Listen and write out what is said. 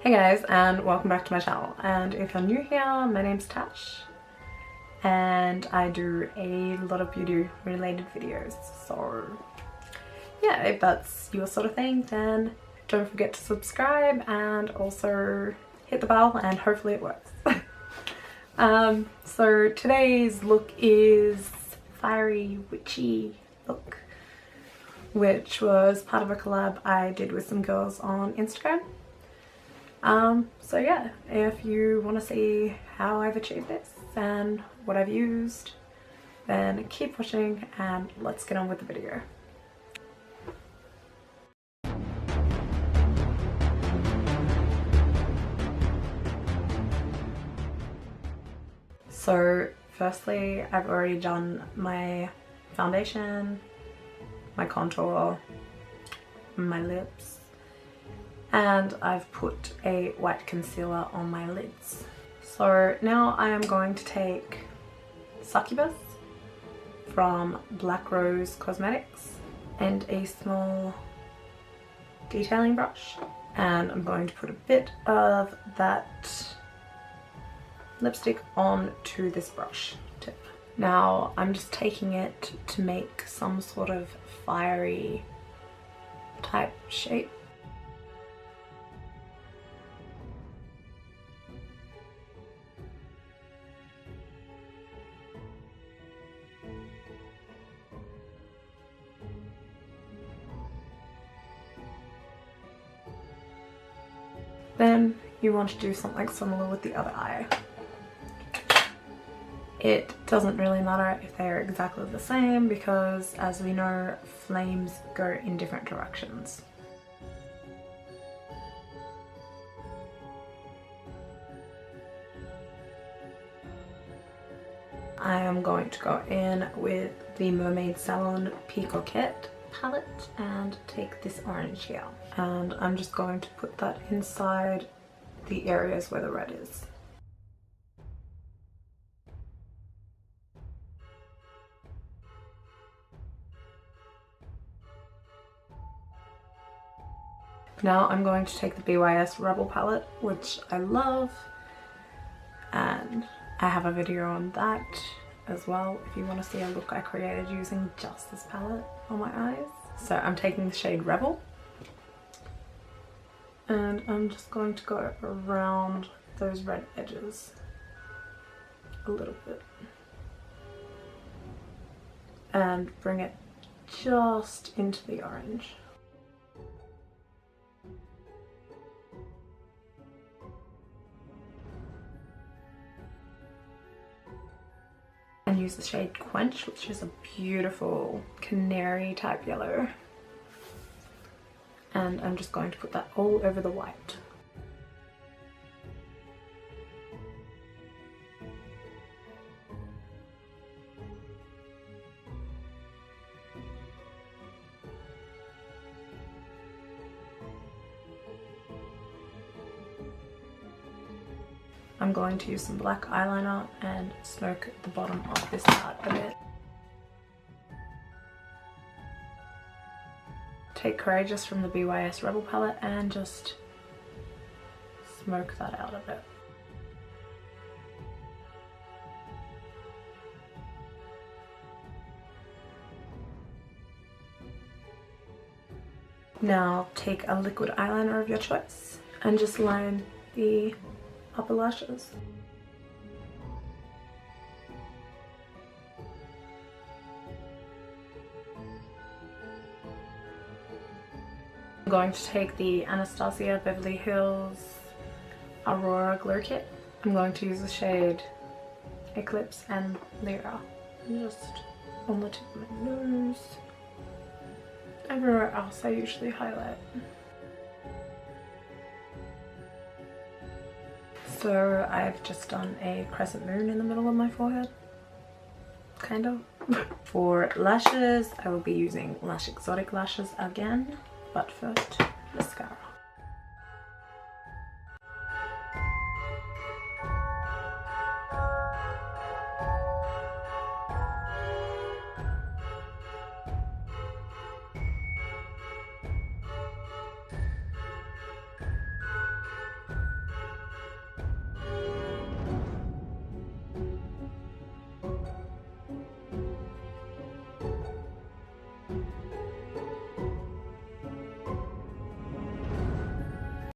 Hey guys, and welcome back to my channel. And if you're new here, my name's Tash and I do a lot of beauty related videos. So yeah, if that's your sort of thing, then don't forget to subscribe and also hit the bell and hopefully it works. So today's look is fiery witchy look, which was part of a collab I did with some girls on Instagram. So yeah, if you want to see how I've achieved this and what I've used, then keep watching and let's get on with the video. So firstly, I've already done my foundation, my contour, my lips, and I've put a white concealer on my lids. So now I am going to take Succubus from Black Rose Cosmetics and a small detailing brush, and I'm going to put a bit of that lipstick on to this brush tip. Now I'm just taking it to make some sort of fiery type shape. Then you want to do something similar with the other eye. It doesn't really matter if they're exactly the same because, as we know, flames go in different directions. I am going to go in with the Mermaid Salon Peacoquette palette and take this orange here, and I'm just going to put that inside the areas where the red is. Now I'm going to take the BYS Rebel palette, which I love, and I have a video on that as well if you want to see a look I created using just this palette on my eyes. So I'm taking the shade Rebel and I'm just going to go around those red edges a little bit and bring it just into the orange. And use the shade Quench, which is a beautiful canary type yellow. And I'm just going to put that all over the white. I'm going to use some black eyeliner and smoke the bottom of this part a bit. Take Courageous from the BYS Rebel palette and just smoke that out a bit. Now take a liquid eyeliner of your choice and just line the upper lashes. I'm going to take the Anastasia Beverly Hills Aurora Glow Kit. I'm going to use the shade Eclipse and Lyra. Just on the tip of my nose. Everywhere else I usually highlight. So I've just done a crescent moon in the middle of my forehead, kind of. For lashes, I will be using Lash Exotic lashes again, but first, mascara.